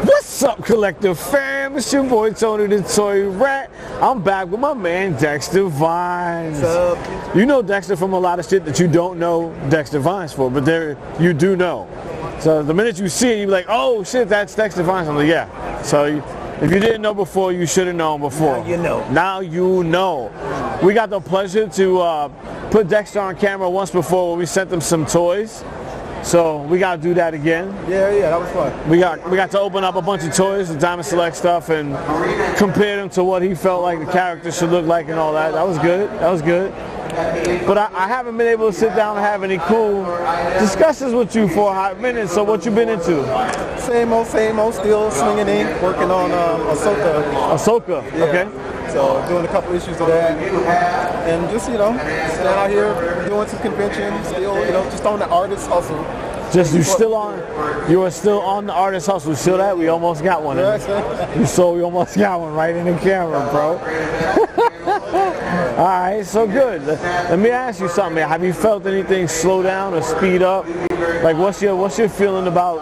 What's up, Collective fam? It's your boy Tony the Toy Rat. I'm back with my man Dexter Vines. What's up? You know Dexter from a lot of shit that you don't know Dexter Vines for, but there you do know. So the minute you see it, you be like, oh shit, that's Dexter Vines. I'm like, yeah. So if you didn't know before, you should have known before. Now you know. Now you know. We got the pleasure to put Dexter on camera once before when we sent him some toys. So we gotta do that again. Yeah, that was fun. We got to open up a bunch of toys, the Diamond Select stuff, and compare them to what he felt like the character should look like and all that. That was good. That was good. But I haven't been able to sit down and have any cool discussions with you for a hot minute. So what you been into? Same old, still swinging ink, working on Ahsoka. Ahsoka, Yeah. okay. So doing a couple issues of that, and just still out here doing some conventions, still just on the artist hustle. You are still on the artist hustle. Still that? We almost got one. We almost got one right in the camera, bro. All right, so good. Let me ask you something, man. Have you felt anything slow down or speed up? Like, what's your feeling about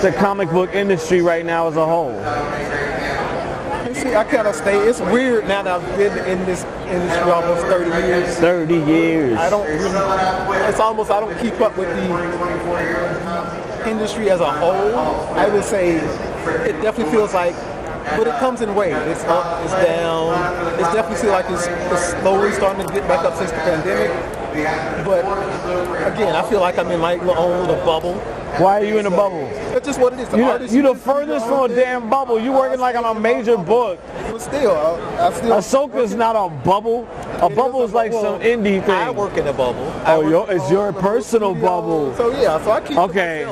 the comic book industry right now as a whole? See, I kind of stay. It's weird now that I've been in this industry almost 30 years. 30 years. I don't keep up with the industry as a whole. I would say it definitely feels like, but it comes in waves. It's up, it's down. It definitely feels like it's slowly starting to get back up since the pandemic. But again, I feel like I'm in my own little bubble. Why are you in a bubble? That's just what it is. You the furthest from a damn bubble. You working like on a major book. But still, Ahsoka's not a bubble. A bubble is like some indie thing. I work in a bubble. It's your personal bubble. So so I keep Okay.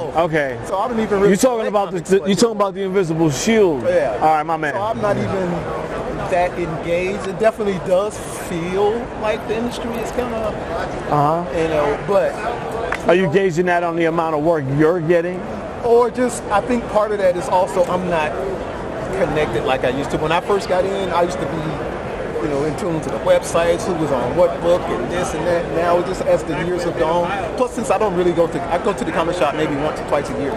So I don't even really. You talking about the invisible shield? Yeah. All right, my man. So I'm not even that engaged. It definitely does feel like the industry is kind of, but. Are you gauging that on the amount of work you're getting? Or just, I think part of that is also I'm not connected like I used to. When I first got in, I used to be, in tune to the websites, who was on what book and this and that. Now, just as the years have gone, plus since I don't really I go to the comic shop maybe once or twice a year.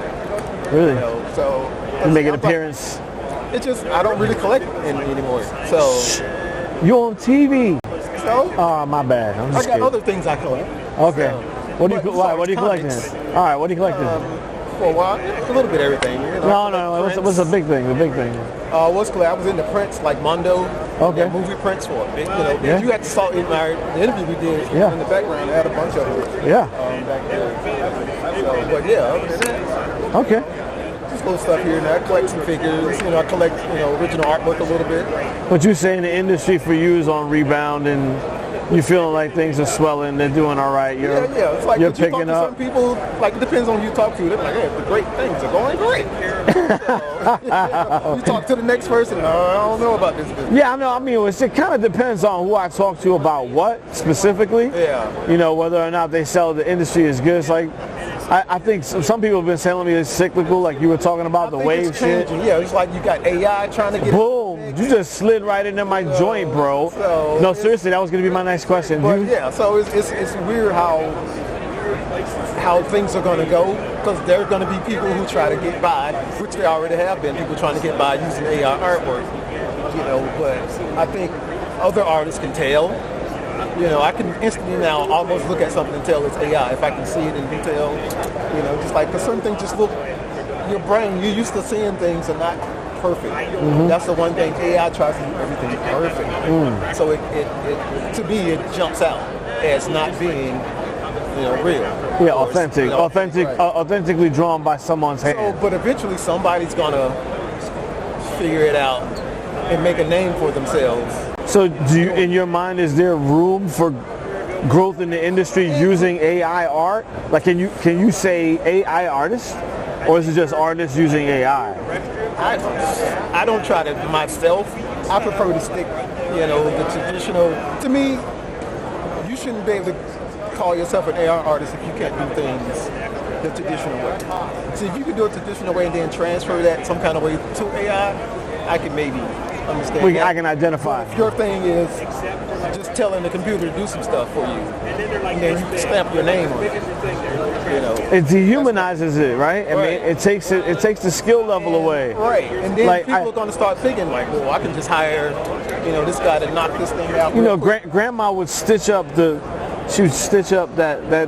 Really? So you make an appearance. It's just, I don't really collect anymore. So. You on TV? So? Oh, my bad. I'm just I got kidding. other things I collect. Okay. So. What are you collecting? All right, what are you collecting? For a while, a little bit of everything. No. What's the big thing? The big thing. What's cool? I was into prints like Mondo. Okay. Movie prints for it. You had to saw in the interview we did in the background. I had a bunch of them. Yeah. Back there. But other than that. Okay. Just little stuff here and there. I collect some figures. I collect original artwork a little bit. But you saying the industry for you is on rebound and you feeling like things are swelling, they're doing all right. It's like you're picking up. Some people, like, it depends on who you talk to. They're like, the great things are going great. You talk to the next person, I don't know about this business. Yeah, I know. I mean, it kind of depends on who I talk to about what specifically. Yeah. Whether or not they sell the industry is good. It's like, I think some people have been telling me it's cyclical, like you were talking about the wave shit. Yeah, it's like you got AI trying to get. Boom! You just slid right into my joint, bro. No, seriously, that was gonna be my next question. So it's weird how things are gonna go, because there are gonna be people who try to get by, which they already have been. People trying to get by using AI artwork, But I think other artists can tell. I can instantly now almost look at something and tell it's AI if I can see it in detail. Just like, because certain things just look, your brain, you're used to seeing things are not perfect. Mm-hmm. That's the one thing, AI tries to do everything perfect. So it to me, it jumps out as not being, real. Yeah, authentically drawn by someone's hand. But eventually somebody's gonna figure it out and make a name for themselves. So in your mind, is there room for growth in the industry using AI art? Like, can you say AI artists, or is it just artists using AI? I don't try to myself. I prefer to stick, the traditional. To me, you shouldn't be able to call yourself an AI artist if you can't do things the traditional way. So if you can do it the traditional way and then transfer that some kind of way to AI, I can maybe understand that. I can identify. If your thing is just telling the computer to do some stuff for you, and then you stamp your name on it, you know. It dehumanizes it, right? I mean, it takes the skill level away. Right, and then Like, people are going to start thinking like, well, I can just hire, you know, this guy to knock this thing out. You know, grandma would stitch up that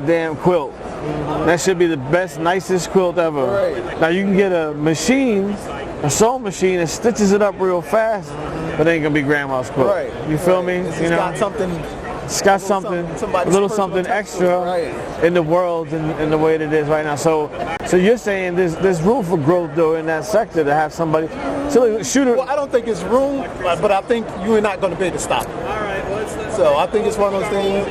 damn quilt. Mm-hmm. That should be the best, nicest quilt ever. Right. Now you can get a sewing machine that stitches it up real fast, but it ain't gonna be grandma's quilt. Right. You feel me? It's you know, got something. it's got something, a little something extra in the world in the way that it is right now. So you're saying there's room for growth though in that sector to have somebody. So shooter. Well, I don't think it's room, but I think you're not going to be able to stop it. So I think it's one of those things.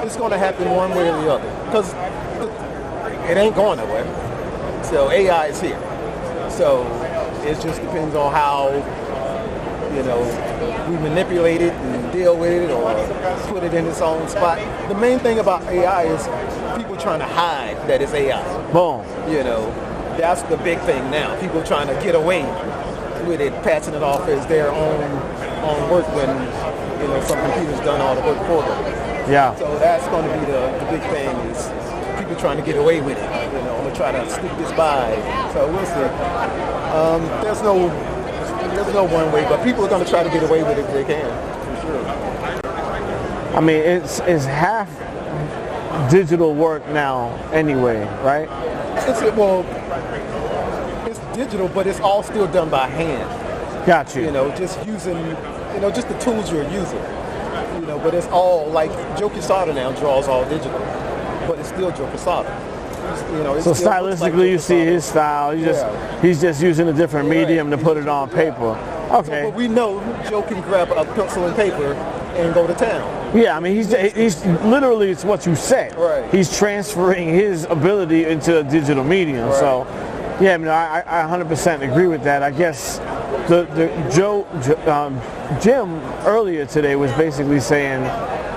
It's going to happen one way or the other because it ain't going nowhere. So AI is here. So it just depends on how, you know, we manipulate it and deal with it or put it in its own spot. The main thing about AI is people trying to hide that it's AI. Boom. You know, that's the big thing now. People trying to get away with it, passing it off as their own work when, you know, some computer's done all the work for them. Yeah. So that's going to be the big thing is people trying to get away with it. You know, I'm going to try to sneak this by. So we'll see. There's no one way, but people are going to try to get away with it if they can, for sure. I mean, it's half digital work now anyway, right? It's digital, but it's all still done by hand. Got you. You know, just using, you know, just the tools you're using. You know, but it's all like Joe Quesada now draws all digital, but it's still Joe Quesada. You know, so stylistically, like you see his style. He's just using a different medium to put it on paper. Okay. So, but we know Joe can grab a pencil and paper and go to town. Yeah, I mean, he's literally, it's what you said. Right. He's transferring his ability into a digital medium. Right. So, yeah, I mean, I 100% agree with that. I guess Jim earlier today was basically saying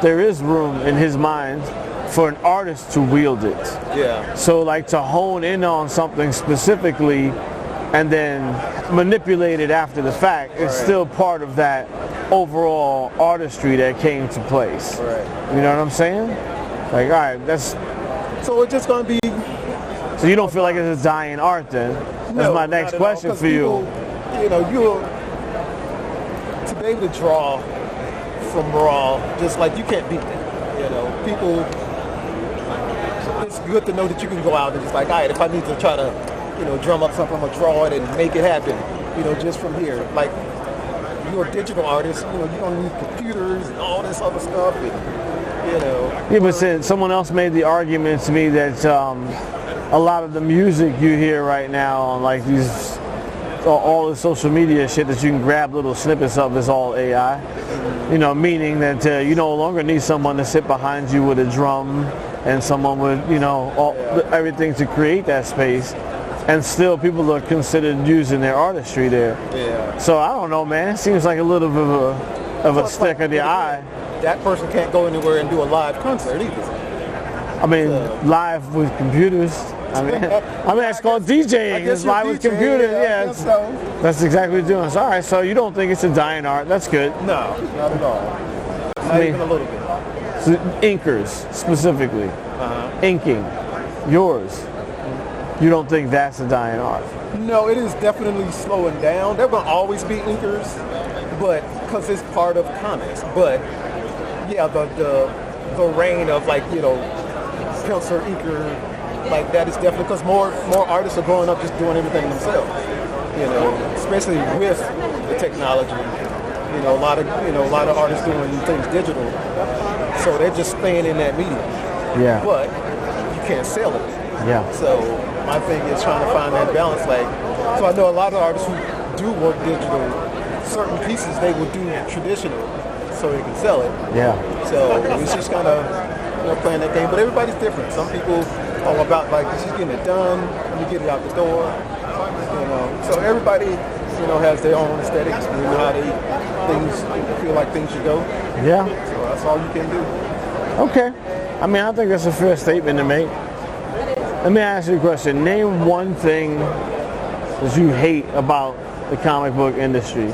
there is room in his mind for an artist to wield it. Yeah. So like to hone in on something specifically and then manipulate it after the fact is still part of that overall artistry that came to place. Right. You know what I'm saying? Like, all right, that's... So it's just going to be... So you don't feel like it's a dying art then? That's my next question for you. You know, to be able to draw from raw, just like you can't beat that. You know, people... It's good to know that you can go out and just like, all right, if I need to try to, you know, drum up something, I'm gonna draw it and make it happen, you know, just from here. Like, you're a digital artist, you know, you don't need computers and all this other stuff, and, you know. Yeah, but someone else made the argument to me that a lot of the music you hear right now on like these, all the social media shit that you can grab little snippets of is all AI. You know, meaning that you no longer need someone to sit behind you with a drum and someone with, you know, everything to create that space, and still people are considered using their artistry there. Yeah. So I don't know, man. It seems like a little bit of a stick of the eye. That person can't go anywhere and do a live concert either. I mean, live with computers. I mean, it's called DJing. It's live with computers. Yeah, that's exactly what you're doing. So, all right, so you don't think it's a dying art? That's good. No, not at all. Not even a little bit. So inkers specifically, inking, yours. You don't think that's a dying art? No, it is definitely slowing down. There will always be inkers, but because it's part of comics. But yeah, the reign of like, you know, pencil inker, like that is definitely because more artists are growing up just doing everything themselves. You know, especially with the technology. You know, a lot of artists doing things digital, so they're just staying in that medium. Yeah. But you can't sell it. Yeah. So my thing is trying to find that balance. Like, so I know a lot of artists who do work digital. Certain pieces they will do traditional, so they can sell it. Yeah. So it's just kind of, you know, playing that game. But everybody's different. Some people are about like just getting it done, you get it out the door. You know, so everybody, you know, has their own aesthetics. You know how they feel like things should go. Yeah. So that's all you can do. Okay. I mean, I think that's a fair statement to make. Let me ask you a question. Name one thing that you hate about the comic book industry.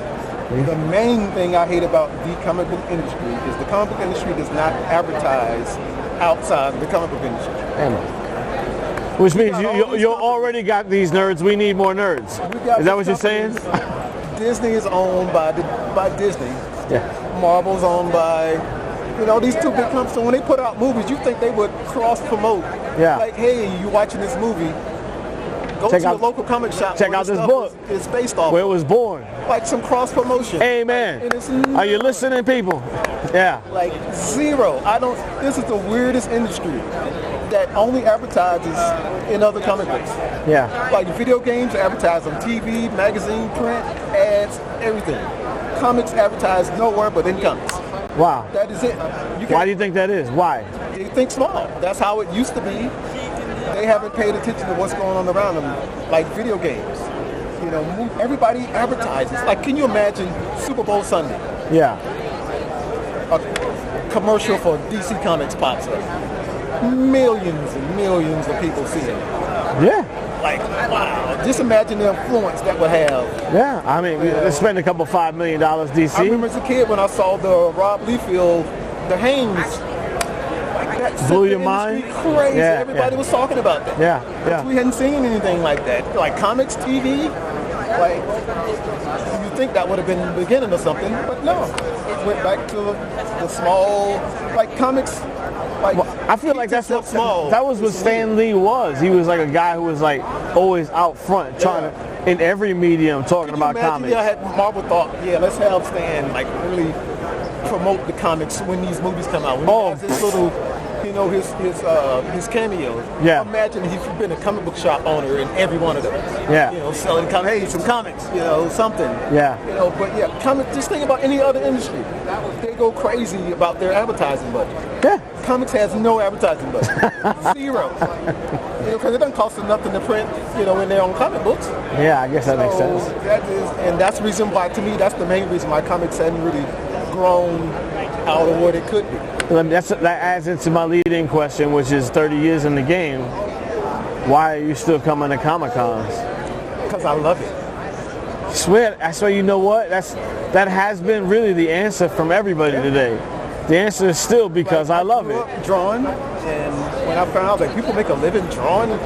The main thing I hate about the comic book industry is the comic book industry does not advertise outside of the comic book industry. Which means you already got these nerds. We need more nerds. Is that what you're saying? Disney is owned by Disney. Yeah. Marvel's owned by, these two big companies. So when they put out movies, you think they would cross-promote. Yeah. Like, hey, you watching this movie? Go to your local comic shop. Check out this book. It's based off where it was born. Like some cross-promotion. Amen. Are you listening, people? Yeah. Like zero. This is the weirdest industry that only advertises in other comic books. Yeah. Like video games advertise on TV, magazine, print, ads, everything. Comics advertise nowhere but in comics. Wow. That is it. Why do you think that is? Why? They think small. That's how it used to be. They haven't paid attention to what's going on around them, like video games. Everybody advertises. Like, can you imagine Super Bowl Sunday? Yeah. A commercial for DC Comics pops up. Millions and millions of people see it. Yeah. Like, wow. Just imagine the influence that would have. Yeah. I mean, they spend a couple $5 million, DC. I remember as a kid when I saw the Rob Liefeld, the Haynes. That blew your mind? Crazy. Yeah, Everybody was talking about that. Yeah. We hadn't seen anything like that. Like comics, TV. Like, you think that would have been the beginning of something, but no. It went back to the small, like comics. Like, I feel like that was what Stan Lee was. He was like a guy who was like always out front, trying to, in every medium, talking about comics. I had Marvel thought, let's have Stan like really promote the comics when these movies come out. When he has this little, his cameos. Yeah. Imagine if you've been a comic book shop owner in every one of those. Yeah. Selling some comics, something. Yeah. Comics. Just think about any other industry. They go crazy about their advertising budget. Yeah. Comics has no advertising budget. Zero. Because it doesn't cost them nothing to print, in their own comic books. Yeah, I guess that makes sense. That's the reason why, to me, that's the main reason why comics hadn't really grown out of what it could be. That adds into my lead-in question, which is 30 years in the game. Why are you still coming to Comic-Cons? Because I love it. I swear, you know what? That has been really the answer from everybody today. The answer is still because I love it. Drawing, and when I found out that people make a living drawing,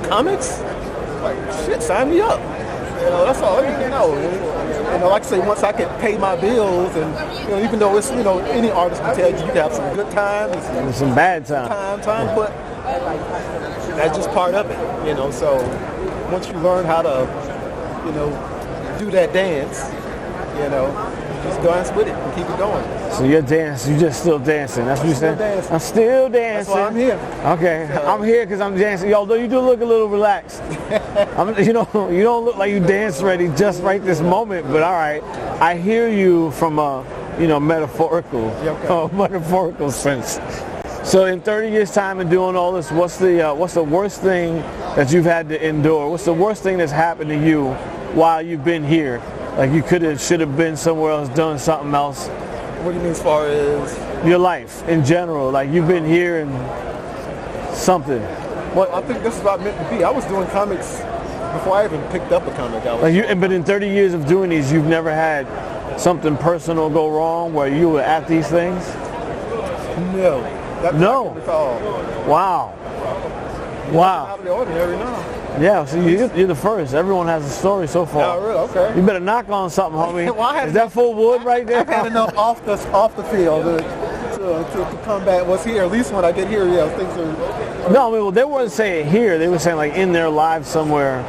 comics, like shit, sign me up. That's all I need to know. Like I say, once I can pay my bills, and even though it's any artist can tell you can have some good times and some bad times. But that's just part of it. So once you learn how to, do that dance, just dance with it and keep it going. So you're just still dancing. That's what you said? I'm still dancing. That's why I'm here. Okay. I'm here because I'm dancing. Although you do look a little relaxed. You don't look like you dance ready just right this moment, but all right. I hear you from a, metaphorical sense. So in 30 years time and doing all this, what's the worst thing that you've had to endure? What's the worst thing that's happened to you while you've been here? Like you should have been somewhere else, done something else. What do you mean as far as? Your life in general. Like you've been here and something. Well, I think this is what I meant to be. I was doing comics before I even picked up a comic. But in 30 years of doing these, you've never had something personal go wrong where you were at these things? No. No. Wow. Out of the ordinary now. Yeah, so you're the first. Everyone has a story so far. Oh, really? Okay. You better knock on something, homie. Is that enough, full wood right there? I've had enough off the field to combat what's here. At least when I get here, things are... No, they weren't saying here. They were saying like in their lives somewhere,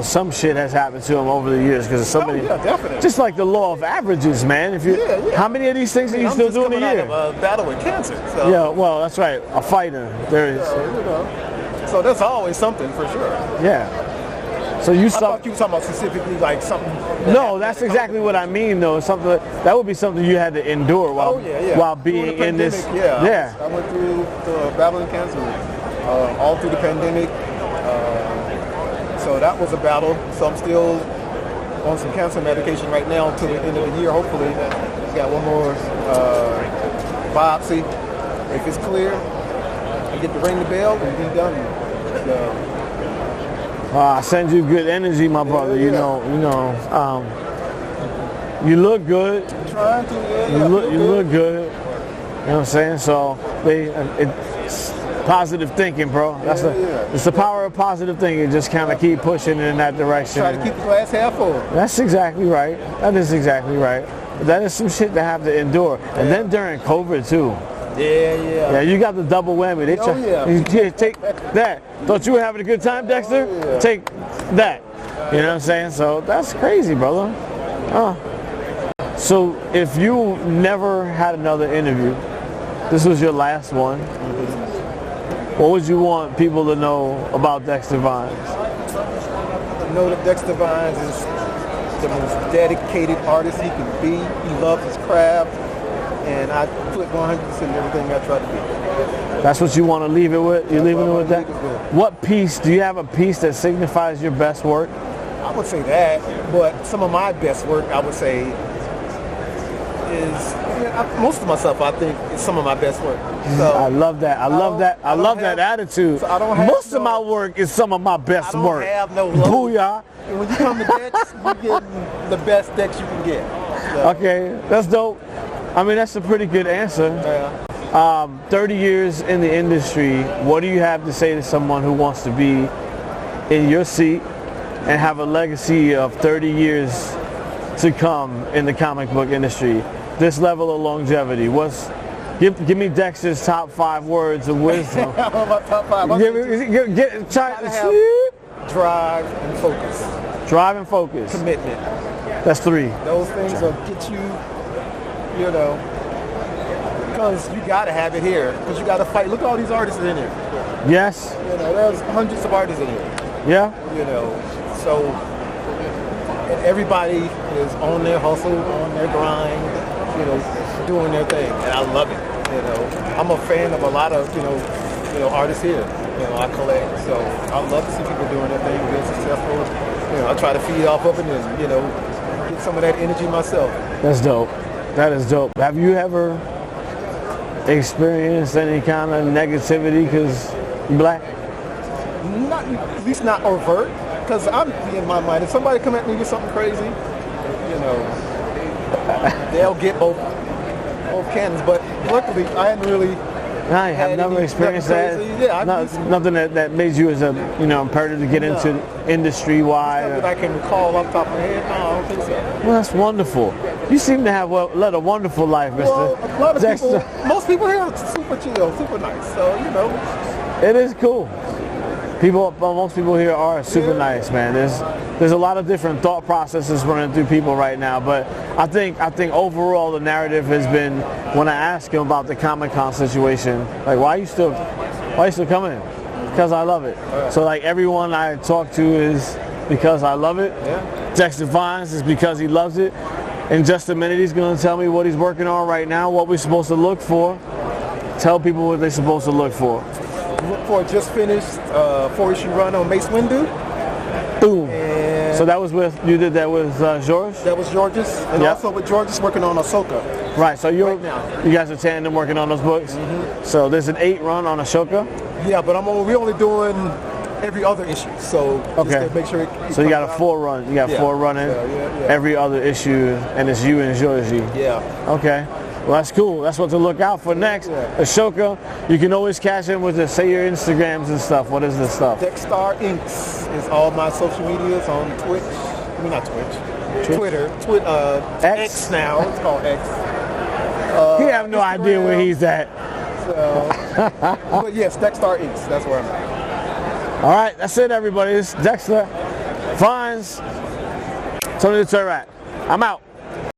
some shit has happened to them over the years because of somebody. Yeah, definitely. Just like the law of averages, man. How many of these things are you still doing a year? I'm out of a battle with cancer. So. Yeah, well, that's right. A fighter. There is. So that's always something for sure. Yeah. So I thought you were talking about specifically like something. No, that's exactly what I mean, though. Something that would be something you had to endure while being in this. Yeah. I went through battling cancer all through the pandemic. So that was a battle. So I'm still on some cancer medication right now until the end of the year. Hopefully, got one more biopsy. If it's clear, I get to ring the bell and be done. I send you good energy, my brother. You look good. I'm trying to, yeah. You look good. You know what I'm saying? So it's positive thinking, bro. It's the power of positive thinking. Just kind of keep pushing in that direction. Try to keep the glass half full. That's exactly right. That is exactly right. That is some shit to have to endure. And then during COVID too. Yeah, you got the double whammy. You take that. Thought you were having a good time, Dexter? Take that. You know what I'm saying? So that's crazy, brother. So if you never had another interview, this was your last one, what would you want people to know about Dexter Vines? Know that Dexter Vines is the most dedicated artist he can be. He loves his craft, and I put 100% in everything I try to do. That's what you want to leave it with? You're leaving it with that? What piece, do you have a piece that signifies your best work? I would say that, but some of my best work, I would say, is most of my stuff. I think is some of my best work. So I love that. I love that attitude. So I don't have most of my work is some of my best work. I don't have no logo. Booyah. And when you come to Dex, you're getting the best Dex you can get. So. Okay, that's dope. I mean, that's a pretty good answer. Yeah. 30 years in the industry. What do you have to say to someone who wants to be in your seat and have a legacy of 30 years to come in the comic book industry? This level of longevity. Give me Dexter's top 5 words of wisdom. My top 5. Drive and focus. Drive and focus. Commitment. That's 3. Those things will get you, because you got to have it here. Because you got to fight. Look at all these artists in here. Yes. There's hundreds of artists in here. Yeah. So and everybody is on their hustle, on their grind, doing their thing, and I love it. I'm a fan of a lot of artists here. I collect, so I love to see people doing their thing, being successful. I try to feed off of it and get some of that energy myself. That's dope. That is dope. Have you ever experienced any kind of negativity because you're black? Not, at least not overt. Because I'm in my mind, if somebody come at me with something crazy, they'll get both cannons. But luckily, I hadn't really. I have never experienced that. Yeah, nothing that made you as a imperative to get into industry wide. That I can recall off the top of my head. No, I don't think so. Well, that's wonderful. You seem to have led a wonderful life, Mr. Well, a lot of people. Most people here are super chill, super nice. So it is cool. Most people here are super nice, man. There's a lot of different thought processes running through people right now, but I think overall the narrative has been, when I ask him about the Comic-Con situation, like why are you still coming? Because I love it. So like everyone I talk to is because I love it. Yeah. Dexter Vines is because he loves it. In just a minute he's going to tell me what he's working on right now, what we're supposed to look for. Tell people what they're supposed to look for. Look for a just finished 4-issue run on Mace Windu. Boom. And so that was you did that with George? That was George's. And also with George's working on Ahsoka. Right, so you guys are tandem working on those books? Mm-hmm. So there's an 8 run on Ahsoka? Yeah, but we're only doing every other issue. So just to make sure so you got a 4 run. You got 4 running every other issue, and it's you and Georgie. Yeah. Okay. Well, that's cool. That's what to look out for next. Ashoka, you can always catch him with say your Instagrams and stuff. What is this stuff? Dexter Inks is all my social medias on Twitch. I mean, not Twitch. Twitter. X now. It's called X. You have no idea where he's at. So, but yes, Dexter Inks. That's where I'm at. All right, that's it, everybody. It's Dexter Vines. Tony the Turrat. I'm out.